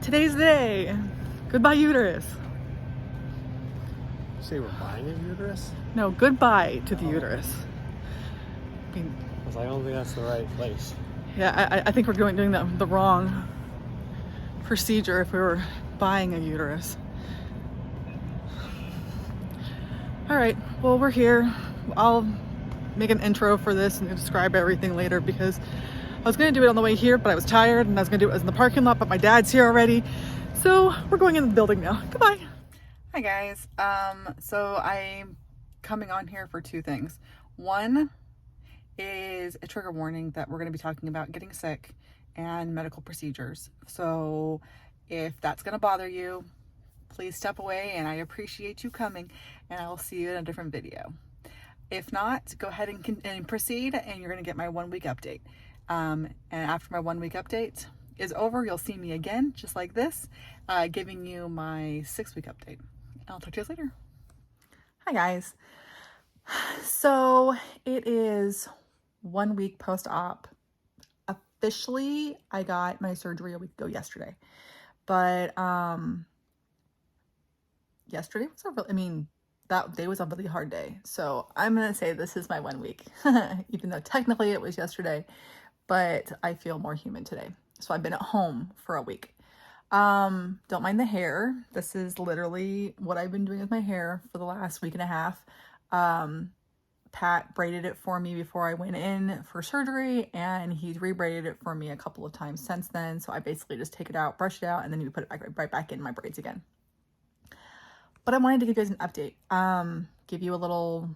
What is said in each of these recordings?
Today's the day. Goodbye, uterus. You say we're buying a uterus? No, goodbye to the uterus. I mean, Because I don't think that's the right place. yeah, I think we're doing the wrong procedure if we were buying a uterus. All right, well, we're here. I'll make an intro for this and describe everything later because I was going to do it on the way here, but I was tired and I was going to do it in the parking lot, but my dad's here already. So we're going in the building now. Goodbye. Hi guys. So I'm coming on here for two things. One is a trigger warning that we're going to be talking about getting sick and medical procedures. So if that's going to bother you, please step away, and I appreciate you coming, and I will see you in a different video. If not, go ahead and proceed, and you're going to get my 1 week update. And after my 1 week update is over, you'll see me again, just like this, giving you my 6 week update. I'll talk to you guys later. Hi guys. So it is 1 week post-op. Officially, I got my surgery a week ago yesterday, but yesterday was that day was a really hard day. So I'm going to say this is my 1 week, even though technically it was yesterday, but I feel more human today. So I've been at home for a week. Don't mind the hair. This is literally what I've been doing with my hair for the last week and a half. Pat braided it for me before I went in for surgery, and he's rebraided it for me a couple of times since then. So I basically just take it out, brush it out, and then you put it right back in my braids again. But I wanted to give you guys an update, give you a little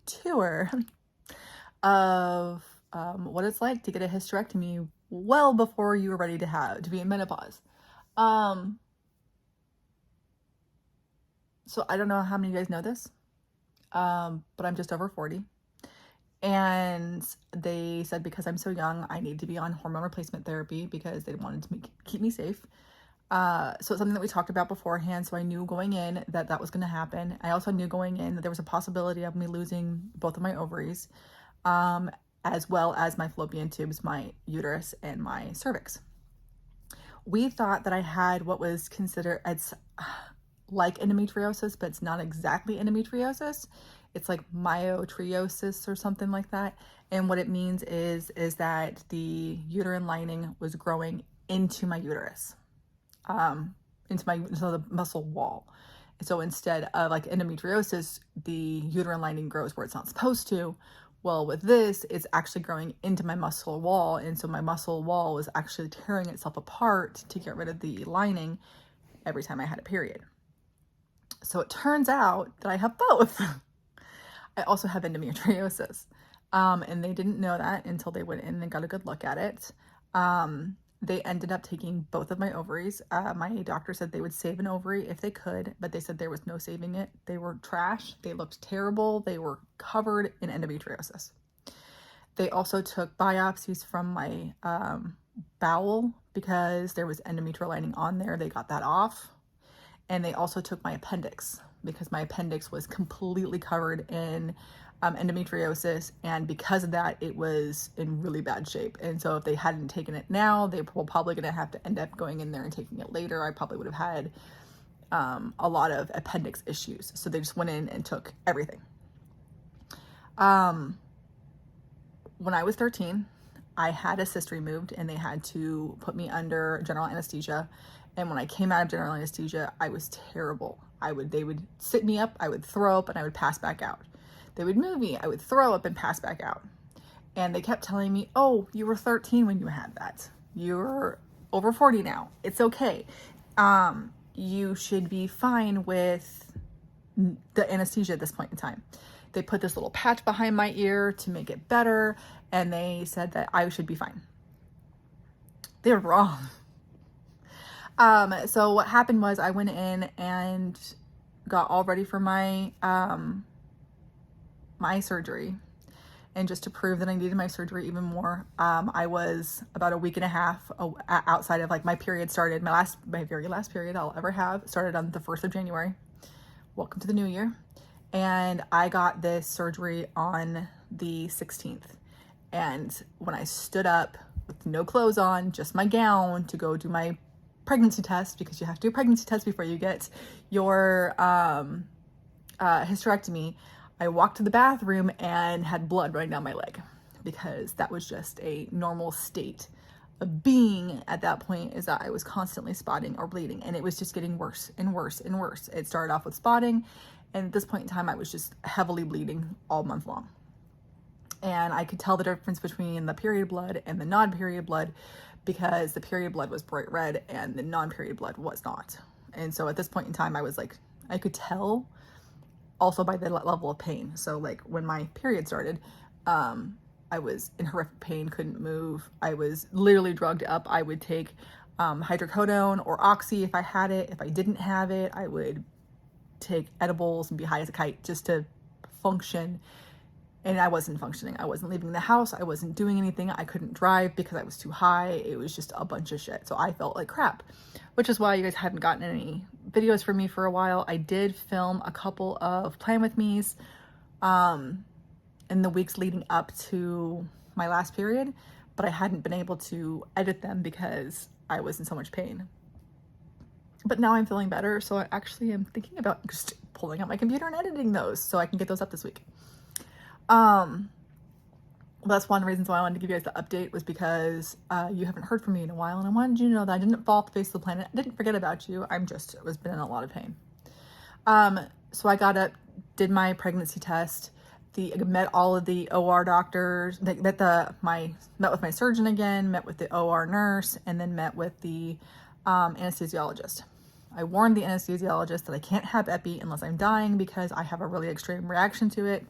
tour of what it's like to get a hysterectomy well before you were ready to be in menopause. So I don't know how many of you guys know this, but I'm just over 40. And they said because I'm so young, I need to be on hormone replacement therapy because they wanted to keep me safe. So it's something that we talked about beforehand. So I knew going in that was going to happen. I also knew going in that there was a possibility of me losing both of my ovaries, as well as my fallopian tubes, my uterus, and my cervix. We thought that I had what was considered, it's like endometriosis, but it's not exactly endometriosis. It's like myotriosis or something like that. And what it means is that the uterine lining was growing into my uterus. Into the muscle wall. So instead of like endometriosis, the uterine lining grows where it's not supposed to. Well, with this, it's actually growing into my muscle wall. And so my muscle wall was actually tearing itself apart to get rid of the lining every time I had a period. So it turns out that I have both. I also have endometriosis. And they didn't know that until they went in and got a good look at it. They ended up taking both of my ovaries. My doctor said they would save an ovary if they could, but they said there was no saving it. They were trash. They looked terrible. They were covered in endometriosis. They also took biopsies from my bowel because there was endometrial lining on there. They got that off. And they also took my appendix because my appendix was completely covered in endometriosis, and because of that, it was in really bad shape. And so if they hadn't taken it now, they were probably going to have to end up going in there and taking it later. I probably would have had a lot of appendix issues. So they just went in and took everything. When I was 13, I had a cyst removed, and they had to put me under general anesthesia. And when I came out of general anesthesia, I was terrible. They would sit me up, I would throw up, and I would pass back out. They would move me, I would throw up and pass back out. And they kept telling me, oh, you were 13 when you had that. You're over 40 now. It's okay. You should be fine with the anesthesia at this point in time. They put this little patch behind my ear to make it better, and they said that I should be fine. They're wrong. So what happened was I went in and got all ready for my my surgery. And just to prove that I needed my surgery even more, I was about a week and a half outside of like my period started. My very last period I'll ever have started on the 1st of January. Welcome to the new year. And I got this surgery on the 16th. And when I stood up with no clothes on, just my gown to go do my pregnancy test, because you have to do a pregnancy test before you get your hysterectomy, I walked to the bathroom and had blood running down my leg, because that was just a normal state of being at that point, is that I was constantly spotting or bleeding, and it was just getting worse and worse and worse. It started off with spotting, and at this point in time I was just heavily bleeding all month long. And I could tell the difference between the period blood and the non-period blood, because the period blood was bright red and the non-period blood was not. And so at this point in time I was like, I could tell also by the level of pain. So like when my period started, I was in horrific pain, couldn't move. I was literally drugged up. I would take hydrocodone or oxy if I had it. If I didn't have it, I would take edibles and be high as a kite just to function. And I wasn't functioning. I wasn't leaving the house. I wasn't doing anything. I couldn't drive because I was too high. It was just a bunch of shit. So I felt like crap, which is why you guys hadn't gotten any videos from me for a while. I did film a couple of Plan With Me's in the weeks leading up to my last period, but I hadn't been able to edit them because I was in so much pain. But now I'm feeling better, so I actually am thinking about just pulling out my computer and editing those so I can get those up this week. That's one of the reasons why I wanted to give you guys the update, was because you haven't heard from me in a while, and I wanted you to know that I didn't fall off the face of the planet. I didn't forget about you. I was been in a lot of pain. So I got up, did my pregnancy test. I met all of the OR doctors. Met with my surgeon again. Met with the OR nurse, and then met with the anesthesiologist. I warned the anesthesiologist that I can't have epi unless I'm dying, because I have a really extreme reaction to it.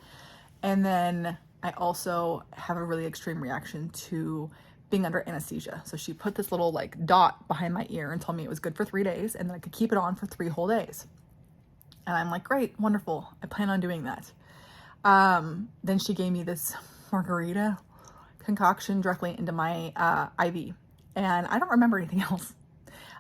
And then I also have a really extreme reaction to being under anesthesia. So she put this little like dot behind my ear and told me it was good for 3 days, and then I could keep it on for 3 whole days. And I'm like, great, wonderful. I plan on doing that. Then she gave me this margarita concoction directly into my IV. And I don't remember anything else.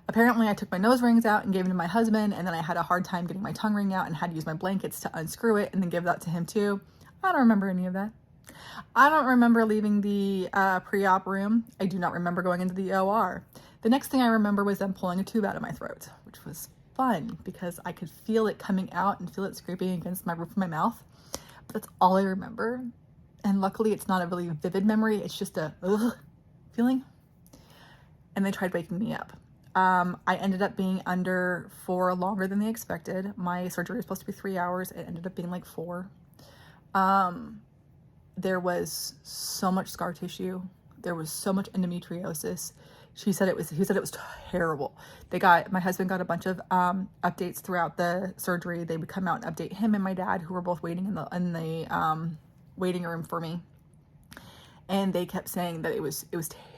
Apparently I took my nose rings out and gave it to my husband, and then I had a hard time getting my tongue ring out and had to use my blankets to unscrew it and then give that to him too. I don't remember any of that. I don't remember leaving the pre-op room. I do not remember going into the OR. The next thing I remember was them pulling a tube out of my throat, which was fun because I could feel it coming out and feel it scraping against my roof of my mouth. But that's all I remember. And luckily it's not a really vivid memory. It's just a ugh feeling. And they tried waking me up. I ended up being under for longer than they expected. My surgery was supposed to be 3 hours. It ended up being like 4. There was so much scar tissue. There was so much endometriosis. He said it was terrible. My husband got a bunch of updates throughout the surgery. They would come out and update him and my dad, who were both waiting in the waiting room for me. And they kept saying that it was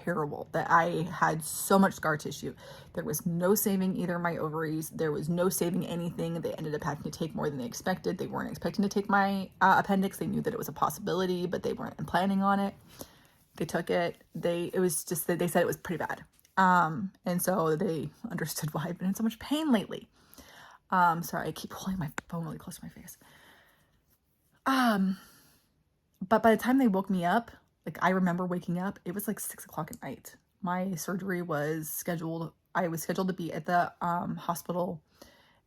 terrible, that I had so much scar tissue. There was no saving either my ovaries. There was no saving anything. They ended up having to take more than they expected. They weren't expecting to take my appendix. They knew that it was a possibility, but they weren't planning on it. They took it. It was just that they said it was pretty bad. And so they understood why I've been in so much pain lately. Sorry, I keep holding my phone really close to my face. But by the time they woke me up, like I remember waking up, it was like 6 o'clock at night. My surgery was scheduled. I was scheduled to be at the hospital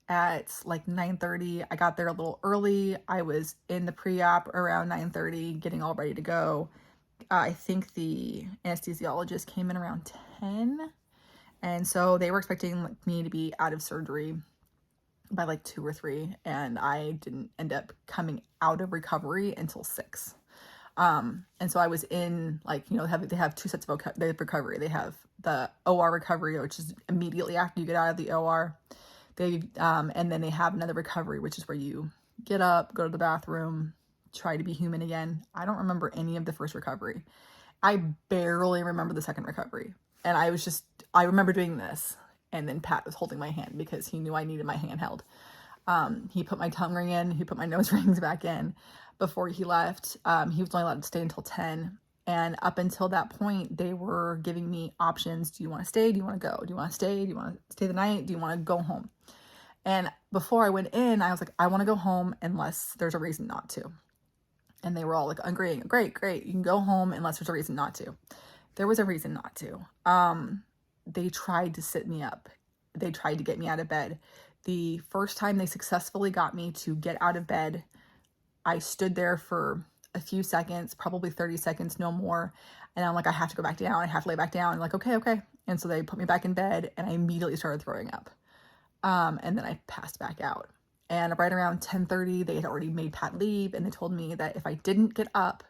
at like 9:30. I got there a little early. I was in the pre-op around 9:30, getting all ready to go. I think the anesthesiologist came in around 10. And so they were expecting me to be out of surgery by like 2 or 3. And I didn't end up coming out of recovery until 6. And so I was in they have 2 sets of recovery. They have the OR recovery, which is immediately after you get out of the OR. And then they have another recovery, which is where you get up, go to the bathroom, try to be human again. I don't remember any of the first recovery. I barely remember the second recovery. And I remember doing this. And then Pat was holding my hand because he knew I needed my hand held. He put my tongue ring in. He put my nose rings back in before he left. He was only allowed to stay until 10. And up until that point, they were giving me options. Do you want to stay? Do you want to go? Do you want to stay? Do you want to stay the night? Do you want to go home? And before I went in, I was like, I want to go home unless there's a reason not to. And they were all like agreeing, great. You can go home unless there's a reason not to. There was a reason not to. They tried to sit me up they tried to get me out of bed. The first time they successfully got me to get out of bed, I stood there for a few seconds, probably 30 seconds, no more. And I'm like, I have to go back down. I have to lay back down. And like, okay. And so they put me back in bed and I immediately started throwing up. And then I passed back out. And right around 10:30, they had already made Pat leave. And they told me that if I didn't get up,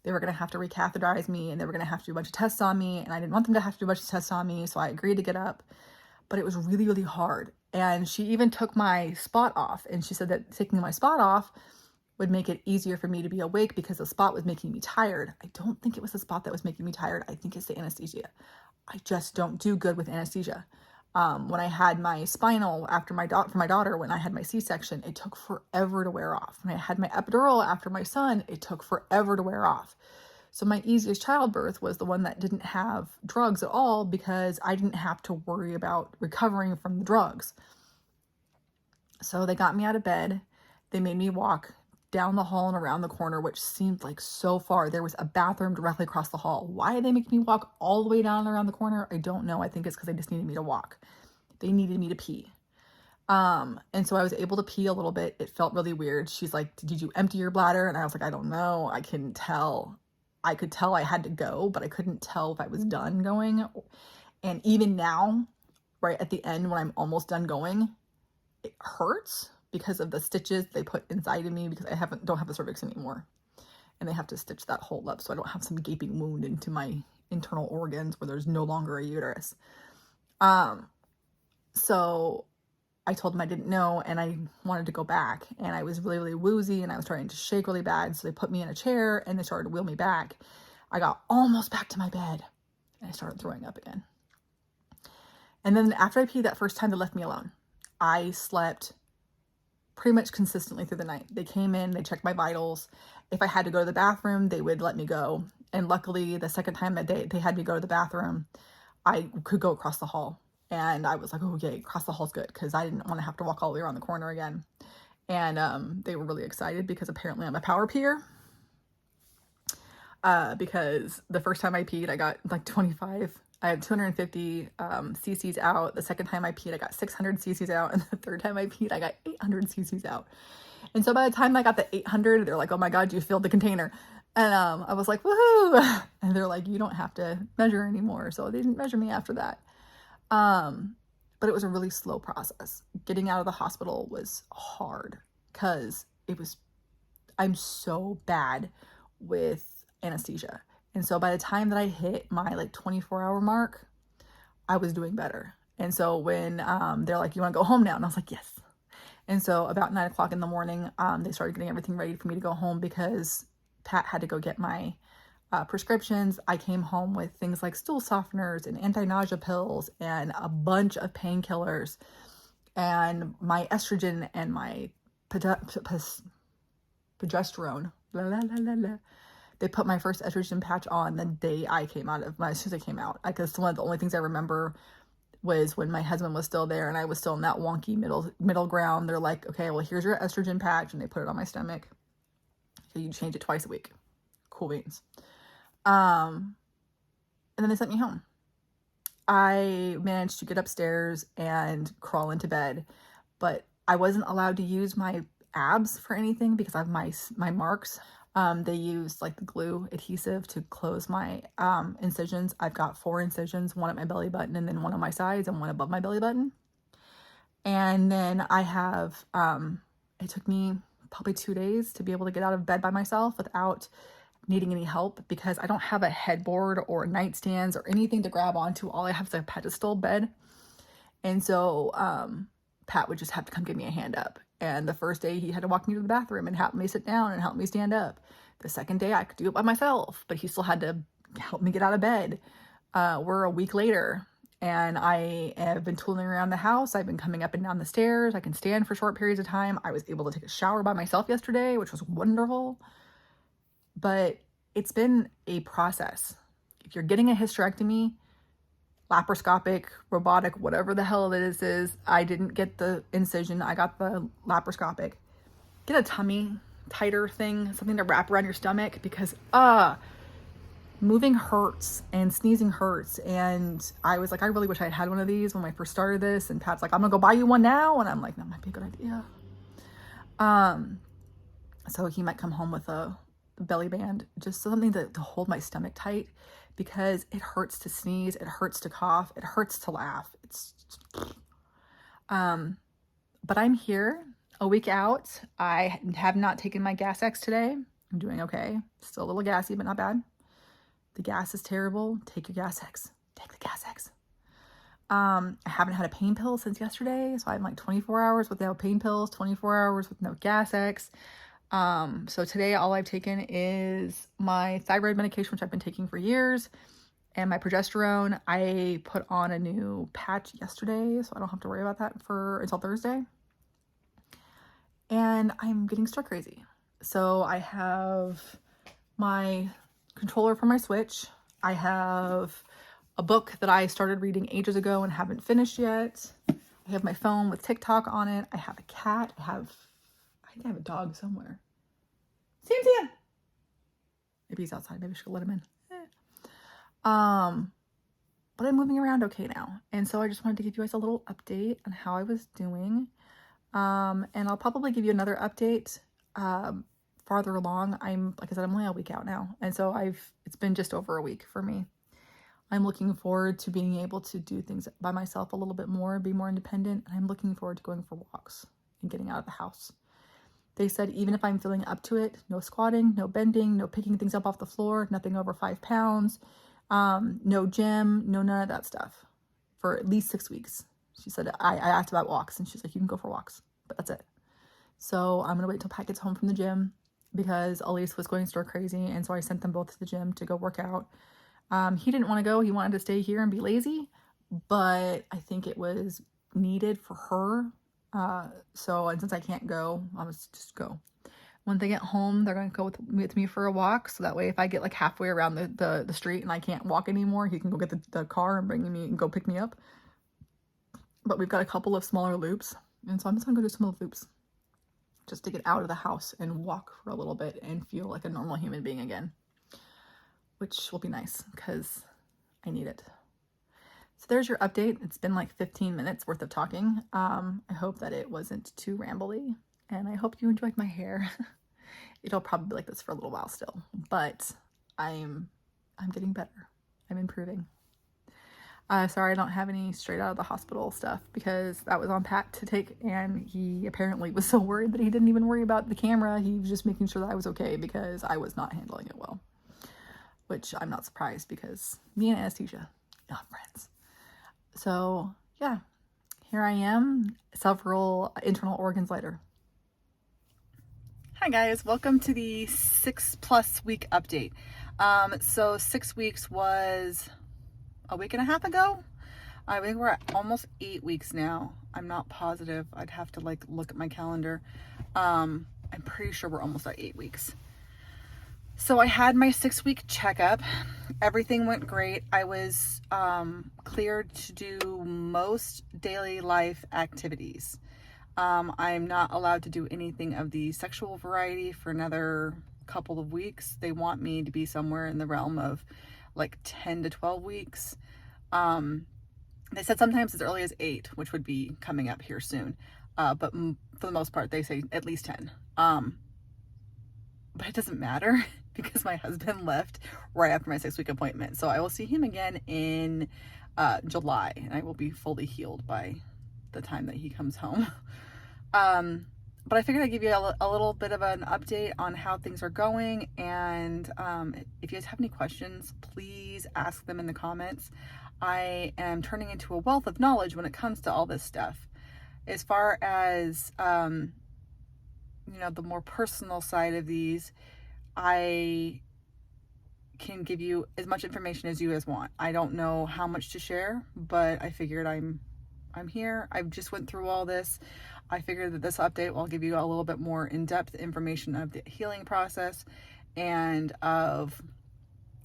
they were going to have to recatheterize me and they were going to have to do a bunch of tests on me. And I didn't want them to have to do a bunch of tests on me. So I agreed to get up. But it was really, really hard. And she even took my spot off. And she said that taking my spot off would make it easier for me to be awake because the spot was making me tired. I don't think it was the spot that was making me tired. I think it's the anesthesia. I just don't do good with anesthesia. When I had my spinal for my daughter, when I had my C-section, it took forever to wear off. When I had my epidural after my son, it took forever to wear off. So my easiest childbirth was the one that didn't have drugs at all because I didn't have to worry about recovering from the drugs. So they got me out of bed. They made me walk down the hall and around the corner, which seemed like so far. There was a bathroom directly across the hall. Why did they make me walk all the way down and around the corner? I don't know. I think it's because they just needed me to walk. They needed me to pee. And so I was able to pee a little bit. It felt really weird. She's like, did you empty your bladder? And I was like, I don't know. I couldn't tell. I could tell I had to go, but I couldn't tell if I was done going. And even now, right at the end when I'm almost done going, it hurts because of the stitches they put inside of me because I don't have the cervix anymore. And they have to stitch that hole up so I don't have some gaping wound into my internal organs where there's no longer a uterus. So I told them I didn't know and I wanted to go back. And I was really, really woozy and I was starting to shake really bad. So they put me in a chair and they started to wheel me back. I got almost back to my bed and I started throwing up again. And then after I peed that first time, they left me alone. I slept pretty much consistently through the night. They came in, they checked my vitals. If I had to go to the bathroom, they would let me go. And luckily, the second time that they had me go to the bathroom, I could go across the hall. And I was like, oh, yay, across the hall's good, because I didn't want to have to walk all the way around the corner again. And they were really excited because apparently I'm a power peer. Because the first time I peed, I got like 25. I had 250 cc's out. The second time I peed, I got 600 cc's out. And the third time I peed, I got 800 cc's out. And so by the time I got the 800, they're like, oh my God, you filled the container. And I was like, woohoo. And they're like, you don't have to measure anymore. So they didn't measure me after that. But it was a really slow process. Getting out of the hospital was hard because I'm so bad with anesthesia. And so by the time that I hit my like 24-hour mark, I was doing better. And so when they're like, you want to go home now? And I was like, yes. And so about 9 o'clock in the morning, they started getting everything ready for me to go home because Pat had to go get my prescriptions. I came home with things like stool softeners and anti-nausea pills and a bunch of painkillers and my estrogen and my progesterone. They put my first estrogen patch on the day I came out of as soon as I came out. Because one of the only things I remember was when my husband was still there and I was still in that wonky middle ground. They're like, okay, well, here's your estrogen patch. And they put it on my stomach. So you change it twice a week. Cool beans. And then they sent me home. I managed to get upstairs and crawl into bed, but I wasn't allowed to use my abs for anything because I have my marks. They used like the glue adhesive to close my incisions. I've got 4 incisions, one at my belly button and then one on my sides and one above my belly button. And then I have, it took me probably 2 days to be able to get out of bed by myself without needing any help because I don't have a headboard or nightstands or anything to grab onto. All I have is a pedestal bed. And so Pat would just have to come give me a hand up. And the first day he had to walk me to the bathroom and help me sit down and help me stand up. The second day I could do it by myself, but he still had to help me get out of bed. We're a week later and I have been tooling around the house. I've been coming up and down the stairs. I can stand for short periods of time. I was able to take a shower by myself yesterday, which was wonderful. But it's been a process. If you're getting a hysterectomy, laparoscopic, robotic, whatever the hell it is, I didn't get the incision. I got the laparoscopic. Get a tummy tighter thing, something to wrap around your stomach because, man, moving hurts and sneezing hurts. And I was like, I really wish I had one of these when I first started this. And Pat's like, I'm gonna go buy you one now. And I'm like, that might be a good idea. So he might come home with a belly band, just something to hold my stomach tight, because it hurts to sneeze, it hurts to cough, it hurts to laugh. But I'm here a week out. I have not taken my Gas X today. I'm doing okay. Still a little gassy, but not bad. The gas is terrible. Take your Gas X. Take the Gas X. I haven't had a pain pill since yesterday, so I'm like 24 hours with no pain pills, 24 hours with no Gas X. So today all I've taken is my thyroid medication, which I've been taking for years, and my progesterone. I put on a new patch yesterday, so I don't have to worry about that until Thursday. And I'm getting stir crazy. So I have my controller for my Switch. I have a book that I started reading ages ago and haven't finished yet. I have my phone with TikTok on it. I have a cat. I think I have a dog somewhere. Sam. Maybe he's outside. Maybe I should let him in. But I'm moving around okay now. And so I just wanted to give you guys a little update on how I was doing. And I'll probably give you another update farther along. Like I said, I'm only a week out now. And so it's been just over a week for me. I'm looking forward to being able to do things by myself a little bit more, be more independent. And I'm looking forward to going for walks and getting out of the house. They said even if I'm feeling up to it, no squatting, no bending, no picking things up off the floor, nothing over 5 pounds, no gym, no none of that stuff for at least 6 weeks. She said, I asked about walks, and she's like, you can go for walks, but that's it. So I'm going to wait till Pat gets home from the gym, because Elise was going stir crazy, and so I sent them both to the gym to go work out. He didn't want to go. He wanted to stay here and be lazy, but I think it was needed for her. And since I can't go, I was just go. When they get home, they're going to go with me for a walk. So that way, if I get like halfway around the street and I can't walk anymore, he can go get the car and bring me and go pick me up. But we've got a couple of smaller loops. And so I'm just going to go do some of the loops just to get out of the house and walk for a little bit and feel like a normal human being again, which will be nice because I need it. So there's your update. It's been like 15 minutes worth of talking. I hope that it wasn't too rambly, and I hope you enjoyed my hair. It'll probably be like this for a little while still, but I'm getting better. I'm improving. Sorry I don't have any straight out of the hospital stuff, because that was on Pat to take, and he apparently was so worried that he didn't even worry about the camera. He was just making sure that I was okay, because I was not handling it well, which I'm not surprised, because me and anesthesia, not friends. So yeah, here I am, several internal organs later. Hi guys, welcome to the 6+ week update. So 6 weeks was a week and a half ago. I think we're at almost 8 weeks now. I'm not positive. I'd have to like look at my calendar. I'm pretty sure we're almost at 8 weeks. So I had my 6-week checkup. Everything went great. I was cleared to do most daily life activities. I'm not allowed to do anything of the sexual variety for another couple of weeks. They want me to be somewhere in the realm of like 10 to 12 weeks. They said sometimes as early as 8, which would be coming up here soon. But for the most part, they say at least 10. But it doesn't matter because my husband left right after my 6-week appointment. So I will see him again in July, and I will be fully healed by the time that he comes home. But I figured I'd give you a little bit of an update on how things are going. And if you guys have any questions, please ask them in the comments. I am turning into a wealth of knowledge when it comes to all this stuff. As far as, the more personal side of these, I can give you as much information as you guys want. I don't know how much to share, but I figured I'm here. I just went through all this. I figured that this update will give you a little bit more in-depth information of the healing process and of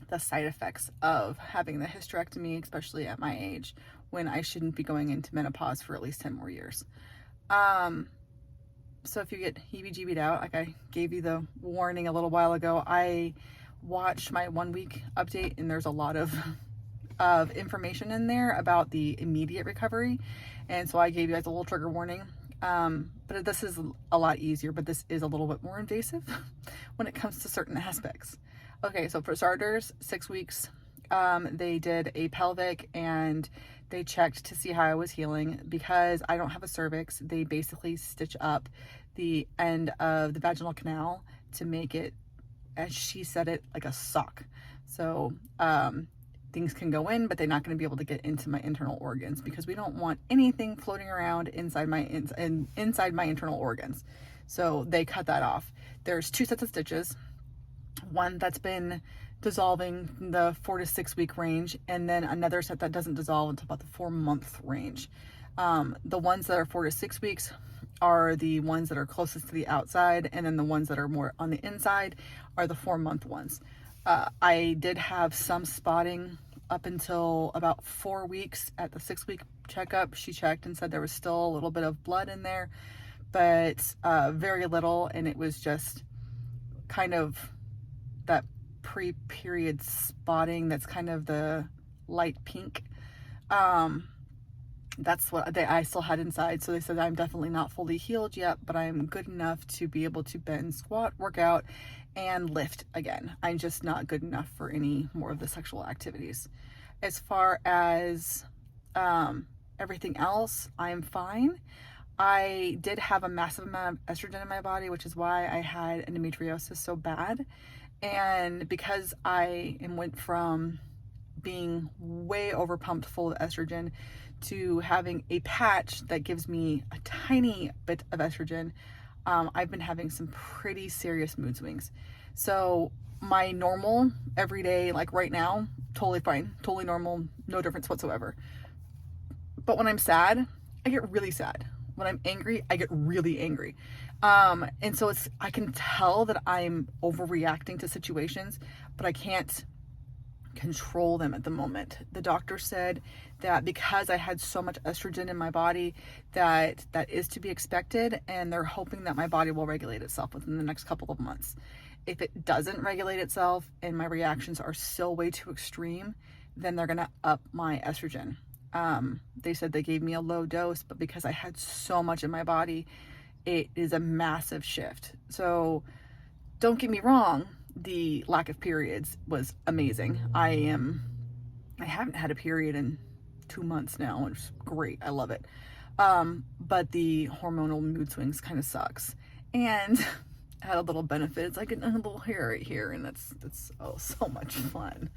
the side effects of having the hysterectomy, especially at my age, when I shouldn't be going into menopause for at least 10 more years. So if you get heebie-jeebied out, like I gave you the warning a little while ago, I watch my 1 week update, and there's a lot of information in there about the immediate recovery. And so I gave you guys a little trigger warning. But this is a lot easier, but this is a little bit more invasive when it comes to certain aspects. Okay, so for starters, 6 weeks, they did a pelvic and they checked to see how I was healing. Because I don't have a cervix, they basically stitch up the end of the vaginal canal to make it, as she said it, like a sock. So things can go in, but they're not going to be able to get into my internal organs, because we don't want anything floating around inside my internal organs. So they cut that off. There's 2 sets of stitches, one that's been dissolving the 4 to 6 week range, and then another set that doesn't dissolve until about the 4-month range. The ones that are 4 to 6 weeks are the ones that are closest to the outside, and then the ones that are more on the inside are the 4-month ones. I did have some spotting up until about 4 weeks. At the 6-week checkup, she checked and said there was still a little bit of blood in there, but very little, and it was just kind of that pre-period spotting that's kind of the light pink. That's what I still had inside. So they said I'm definitely not fully healed yet, but I'm good enough to be able to bend, squat, work out, and lift again. I'm just not good enough for any more of the sexual activities. As far as everything else, I'm fine. I did have a massive amount of estrogen in my body, which is why I had endometriosis so bad. And because I went from being way overpumped full of estrogen to having a patch that gives me a tiny bit of estrogen, I've been having some pretty serious mood swings. So my normal everyday, like right now, totally fine, totally normal, no difference whatsoever. But when I'm sad, I get really sad. When I'm angry, I get really angry. And so I can tell that I'm overreacting to situations, but I can't control them at the moment. The doctor said that because I had so much estrogen in my body, that is to be expected, and they're hoping that my body will regulate itself within the next couple of months. If it doesn't regulate itself and my reactions are still way too extreme, then they're gonna up my estrogen. They said they gave me a low dose, but because I had so much in my body, it is a massive shift. So don't get me wrong, the lack of periods was amazing. I haven't had a period in 2 months now, which is great. I love it. But the hormonal mood swings kind of sucks. And I had a little benefit. It's like a little hair right here, and that's so much fun.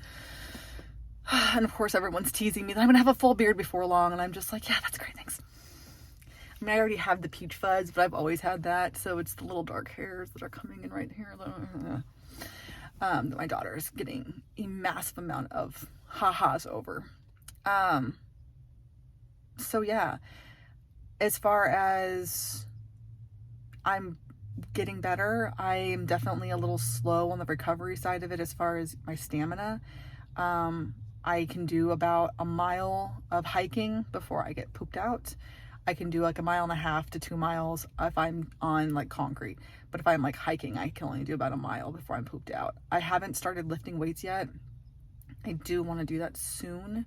And of course, everyone's teasing me that I'm gonna have a full beard before long, and I'm just like, yeah, that's great, thanks. I mean, I already have the peach fuzz, but I've always had that, so it's the little dark hairs that are coming in right here. That my daughter is getting a massive amount of ha-has over. So yeah, as far as I'm getting better, I am definitely a little slow on the recovery side of it as far as my stamina. I can do about a mile of hiking before I get pooped out. I can do like 1.5 miles to 2 miles if I'm on like concrete. But if I'm like hiking, I can only do about a mile before I'm pooped out. I haven't started lifting weights yet. I do want to do that soon.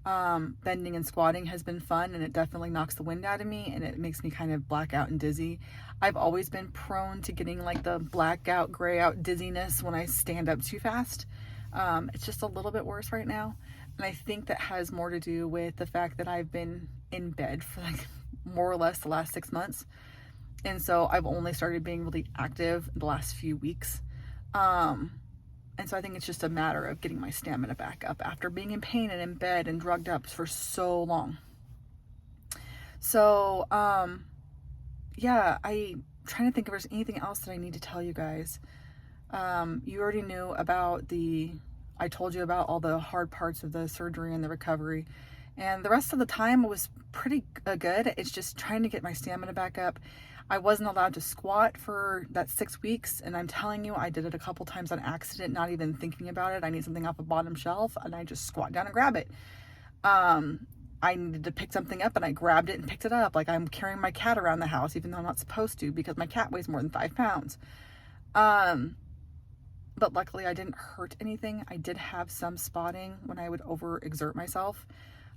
Bending and squatting has been fun, and it definitely knocks the wind out of me, and it makes me kind of black out and dizzy. I've always been prone to getting like the blackout, gray out dizziness when I stand up too fast. It's just a little bit worse right now. And I think that has more to do with the fact that I've been in bed for like more or less the last 6 months. And so I've only started being really active the last few weeks. And so I think it's just a matter of getting my stamina back up after being in pain and in bed and drugged up for so long. So, yeah, I'm trying to think if there's anything else that I need to tell you guys. You already knew about I told you about all the hard parts of the surgery and the recovery. And the rest of the time was pretty good. It's just trying to get my stamina back up. I wasn't allowed to squat for that 6 weeks. And I'm telling you, I did it a couple times on accident, not even thinking about it. I need something off a bottom shelf, and I just squat down and grab it. I needed to pick something up, and I grabbed it and picked it up. Like I'm carrying my cat around the house, even though I'm not supposed to, because my cat weighs more than 5 pounds. but luckily I didn't hurt anything. I did have some spotting when I would overexert myself.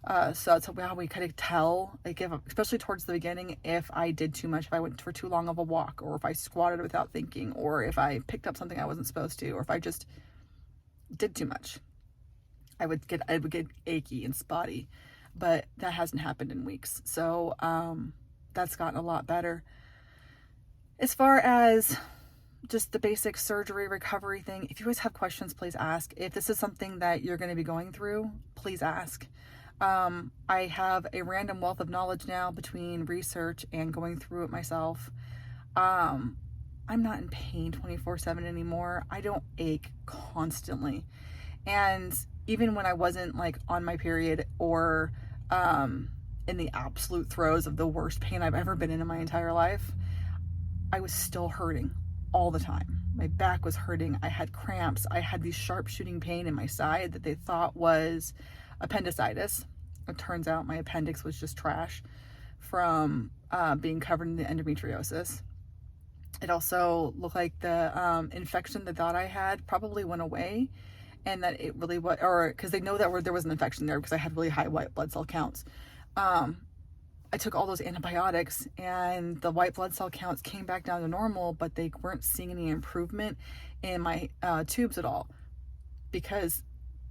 So that's how we kind of tell, like, especially towards the beginning, if I did too much, if I went for too long of a walk, or if I squatted without thinking, or if I picked up something I wasn't supposed to, or if I just did too much, I would get achy and spotty. But that hasn't happened in weeks. So that's gotten a lot better. As far as just the basic surgery recovery thing, if you guys have questions, please ask. If this is something that you're going to be going through, please ask. I have a random wealth of knowledge now between research and going through it myself. I'm not in pain 24/7 anymore. I don't ache constantly. And even when I wasn't like on my period or in the absolute throes of the worst pain I've ever been in my entire life, I was still hurting all the time. My back was hurting. I had cramps. I had these sharp shooting pain in my side that they thought was appendicitis. It turns out my appendix was just trash from being covered in the endometriosis. It also looked like the infection they thought I had probably went away, and that it really was, or because they know that there was an infection there because I had really high white blood cell counts. I took all those antibiotics and the white blood cell counts came back down to normal, but they weren't seeing any improvement in my tubes at all, because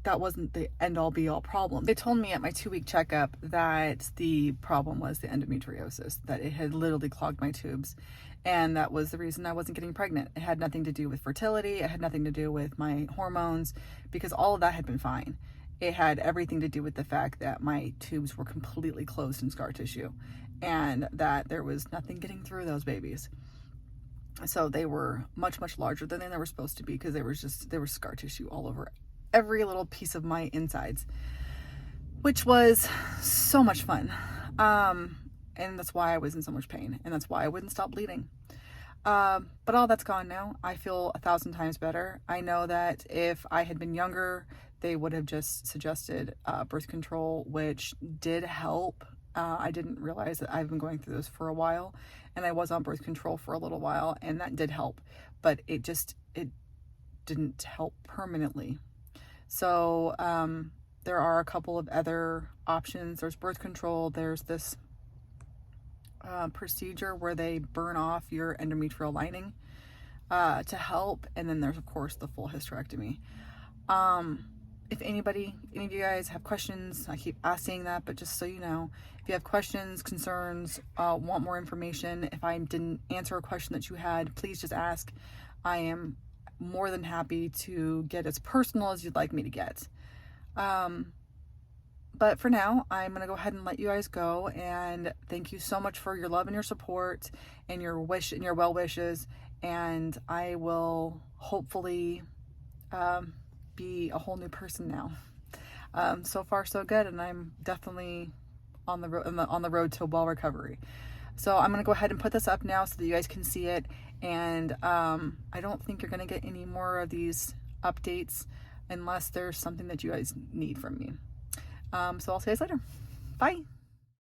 that wasn't the end-all be-all problem. They told me at my 2-week checkup that the problem was the endometriosis, that it had literally clogged my tubes, and that was the reason I wasn't getting pregnant. It had nothing to do with fertility. It had nothing to do with my hormones, because all of that had been fine. It had everything to do with the fact that my tubes were completely closed in scar tissue, and that there was nothing getting through those babies. So they were much, much larger than they were supposed to be, because there was scar tissue all over every little piece of my insides, which was so much fun. And that's why I was in so much pain, and that's why I wouldn't stop bleeding. But all that's gone now. I feel 1,000 times better. I know that if I had been younger, they would have just suggested birth control, which did help. I didn't realize that I've been going through this for a while, and I was on birth control for a little while, and that did help, but it didn't help permanently. So there are a couple of other options. There's birth control. There's this procedure where they burn off your endometrial lining to help. And then there's, of course, the full hysterectomy. If any of you guys have questions, I keep asking that, but just so you know, if you have questions, concerns, want more information, if I didn't answer a question that you had, please just ask. I am more than happy to get as personal as you'd like me to get. But for now, I'm going to go ahead and let you guys go, and thank you so much for your love and your support and your well wishes, and I will hopefully be a whole new person now. So far so good, and I'm definitely on the road to well recovery. So I'm going to go ahead and put this up now so that you guys can see it, and I don't think you're going to get any more of these updates unless there's something that you guys need from me. So I'll see you guys later. Bye.